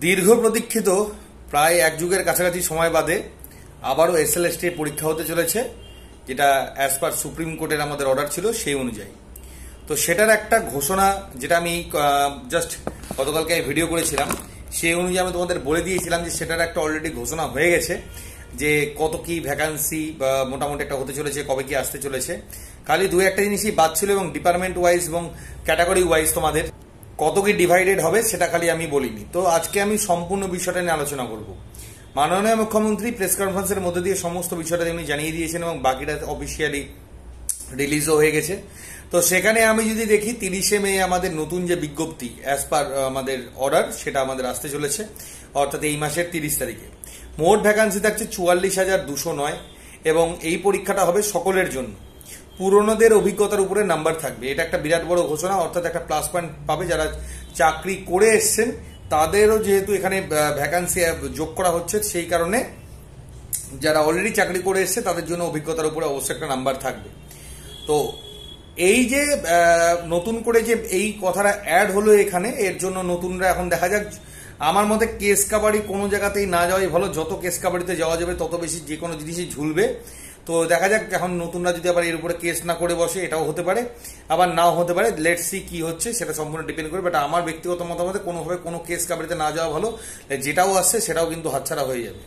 দীর্ঘ প্রতীক্ষিত প্রায় এক যুগের কাছাকাছি সময় বাদে আবারও এসএলএসটি পরীক্ষা হতে চলেছে, যেটা অ্যাজ পার সুপ্রিম কোর্টের আমাদের অর্ডার ছিল সেই অনুযায়ী। তো সেটার একটা ঘোষণা, যেটা আমি জাস্ট গতকালকে ভিডিও করেছিলাম, সেই অনুযায়ী আমি তোমাদের বলে দিয়েছিলাম যে সেটার একটা অলরেডি ঘোষণা হয়ে গেছে, যে কত কি ভ্যাকান্সি মোটামুটি একটা হতে চলেছে, কবে কি আসতে চলেছে। খালি দু একটা জিনিসই বাদ ছিল, এবং ডিপার্টমেন্ট ওয়াইজ এবং ক্যাটাগরি ওয়াইজ তোমাদের কত কি ডিভাইডেড হবে সেটা খালি আমি বলিনি। তো আজকে আমি সম্পূর্ণ বিষয়টা নিয়ে আলোচনা করব। মাননীয় মুখ্যমন্ত্রী প্রেস কনফারেন্সের মধ্যে দিয়ে সমস্ত বিষয়টা তিনি জানিয়ে দিয়েছেন, এবং বাকিটা অফিসিয়ালি রিলিজও হয়ে গেছে। তো সেখানে আমি যদি দেখি 30শে মে আমাদের নতুন যে বিজ্ঞপ্তি অ্যাজ পার আমাদের অর্ডার, সেটা আমাদের আসতে চলেছে, অর্থাৎ এই মাসের 30 তারিখে। মোট ভ্যাকান্সি থাকছে 44,209, এবং এই পরীক্ষাটা হবে সকলের জন্য। পুরনোদের অভিজ্ঞতার উপরে নাম্বার থাকবে, এটা একটা বিরাট বড় ঘোষণা। অর্থাৎ একটা প্লাস পয়েন্ট পাবে যারা চাকরি করে এসছেন, তাদেরও যেহেতু এখানে ভ্যাকান্সি যোগ করা হচ্ছে, সেই কারণে যারা অলরেডি চাকরি করে এসছে তাদের জন্য অভিজ্ঞতার উপরে অবশ্যই একটা নাম্বার থাকবে। তো এই যে নতুন করে যে এই কথাটা অ্যাড হলো এখানে, এর জন্য নতুনরা এখন দেখা যাক। আমার মতে কেস কাবাডি কোনো জায়গাতেই না যাওয়াই ভালো। যত কেস কাবাডিতে যাওয়া যাবে তত বেশি যে কোনো জিনিসই ঝুলবে। তো দেখা যাক, এখন নতুনরা যদি আবার এর উপরে কেস না করে বসে, এটাও হতে পারে, আবার নাও হতে পারে। লেটস সি কি হচ্ছে, সেটা সম্পূর্ণ ডিপেন্ড করবে। বাট আমার ব্যক্তিগত মতামতে কোনোভাবে কোনো কেস কাবাডিতে না যাওয়া ভালো। যেটাও আসছে সেটাও কিন্তু হাতছাড়া হয়ে যাবে।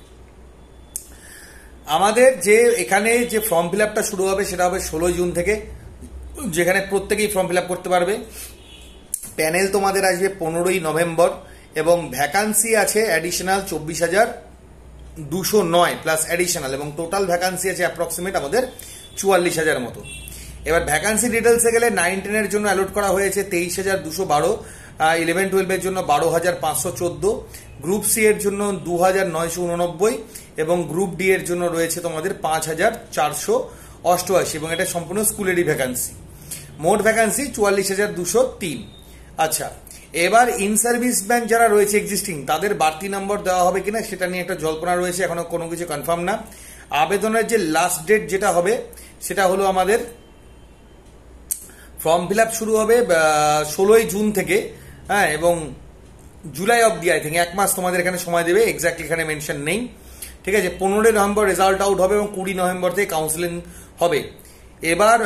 আমাদের যে এখানে যে ফর্ম ফিল আপটা শুরু হবে সেটা হবে 16 জুন থেকে, যেখানে প্রত্যেকেই ফর্ম ফিল আপ করতে পারবে। প্যানেল তোমাদের আসবে 15ই নভেম্বর, এবং ভ্যাকান্সি আছে অ্যাডিশনাল 24,209 প্লাস অ্যাডিশনাল, এবং টোটাল ভ্যাকান্সি আছে অ্যাপ্রক্সিমেট আমাদের 44,000 মতো। এবার ভ্যাকান্সি ডিটেলসে গেলে 9-10 এর জন্য অ্যালট করা হয়েছে 23,212, 11-12 এর জন্য 12,514, গ্রুপ সি এর জন্য 2,989, এবং গ্রুপ ডি এর জন্য রয়েছে তোমাদের 5,488, এবং এটা সম্পূর্ণ স্কুলেরই ভ্যাকান্সি। মোট ভ্যাকান্সি 44,203। আচ্ছা, এবার ইন সার্ভিস ম্যান যারা রয়েছে এক্সিস্টিং, তাদের বাড়তি নম্বর দেওয়া হবে কিনা সেটা নিয়ে একটা জল্পনা রয়েছে, এখনো কোনো কিছু কনফার্ম না। আবেদনের যে লাস্ট ডেট যেটা হবে সেটা হলো আমাদের ফর্ম ফিল আপ শুরু হবে 16ই জুন থেকে, হ্যাঁ, এবং জুলাই অব্দি আই থিঙ্ক 1 মাস তোমাদের এখানে সময় দেবে। এক্স্যাক্টলি এখানে মেনশন নেই, ঠিক আছে। 15 নভেম্বর রেজাল্ট আউট হবে, এবং 20 নভেম্বর থেকে কাউন্সিলিং হবে। এবার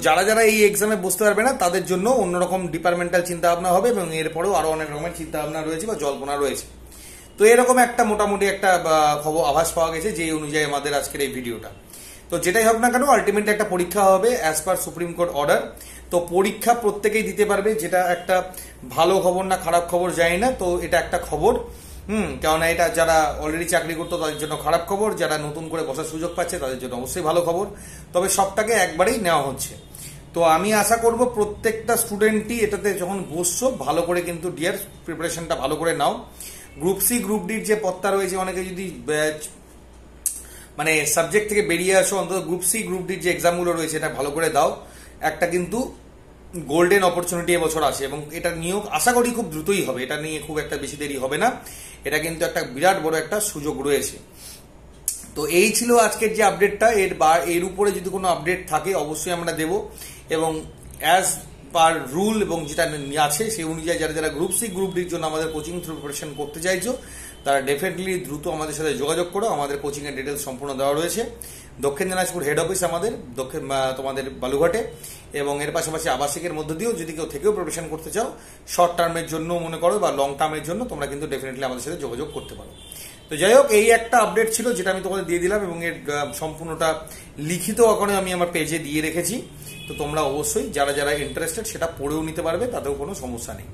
যারা যারা এই এক্সামে বসতে পারবে না তাদের জন্য অন্যরকম ডিপার্টমেন্টাল চিন্তা ভাবনা হবে, এবং এরপরেও আরো অনেক রকমের চিন্তা ভাবনা রয়েছে বা জল্পনা রয়েছে। তো এরকম একটা মোটামুটি একটা খবর আভাস পাওয়া গেছে, যে অনুযায়ী আমাদের আজকের এই ভিডিওটা। তো যেটাই হোক না কেন, আলটিমেটলি একটা পরীক্ষা হবে as per supreme court order. তো পরীক্ষা প্রত্যেকেই দিতে পারবে, যেটা একটা ভালো খবর না খারাপ খবর জানি না। তো এটা একটা খবর, কেননা এটা যারা অলরেডি চাকরি করতো তাদের জন্য খারাপ খবর, যারা নতুন করে বসার সুযোগ পাচ্ছে তাদের জন্য অবশ্যই ভালো খবর। তবে সবটাকে একবারেই নেওয়া হচ্ছে। তো আমি আশা করব প্রত্যেকটা স্টুডেন্টই এটাতে যখন বসছো, ভালো করে কিন্তু ডিয়ার প্রিপারেশনটা ভালো করে নাও। গ্রুপ সি গ্রুপ ডির যে পত্তা রয়েছে, অনেকে যদি মানে সাবজেক্ট থেকে বেরিয়ে আসো, অন্তত গ্রুপ সি গ্রুপ ডির যে এক্সামগুলো রয়েছে এটা ভালো করে দাও। একটা কিন্তু গোল্ডেন অপরচুনিটি এবছর আছে, এবং এটা নিয়োগ আশা করি খুব দ্রুতই হবে। এটা নিয়ে খুব একটা বেশি দেরি হবে না। এটা কিন্তু একটা বিরাট বড় একটা সুযোগ রয়েছে। তো এই ছিল আজকের যে আপডেটটা। এর উপরে যদি কোনো আপডেট থাকে অবশ্যই আমরা দেব, এবং অ্যাজ পার রুল এবং যেটা আছে সেই অনুযায়ী যারা যারা গ্রুপ সি গ্রুপ ডির জন্য আমাদের কোচিং থ্রু প্রিপারেশন করতে চাইছো, তারা ডেফিনেটলি দ্রুত আমাদের সাথে যোগাযোগ করো। আমাদের কোচিং এর ডিটেলস সম্পূর্ণ দেওয়া রয়েছে। দক্ষিণ দিনাজপুর হেড অফিস আমাদের তোমাদের বালুঘাটে, এবং এর পাশাপাশি আবাসিকের মধ্য দিয়েও যদি কেউ থেকেও প্রিপারেশন করতে চাও, শর্ট টার্মের জন্য মনে করো বা লং টার্মের জন্য, তোমরা কিন্তু ডেফিনেটলি আমাদের সাথে যোগাযোগ করতে পারো। তো যাই হোক, এই একটা আপডেট ছিল যেটা আমি তোমাদের দিয়ে দিলাম, এবং এর সম্পূর্ণটা লিখিত আকারে আমি আমার পেজে দিয়ে রেখেছি। তো তোমরা অবশ্যই যারা যারা ইন্টারেস্টেড সেটা পড়েও নিতে পারবে, তাতেও কোনো সমস্যা নেই।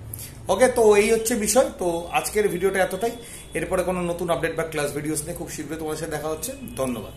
ওকে, তো এই হচ্ছে বিষয়। তো আজকের ভিডিওটা এতটাই। এরপরে কোনো নতুন আপডেট বা ক্লাস ভিডিওস নিয়ে খুব শীঘ্রই তোমাদের সাথে দেখা হচ্ছে। ধন্যবাদ।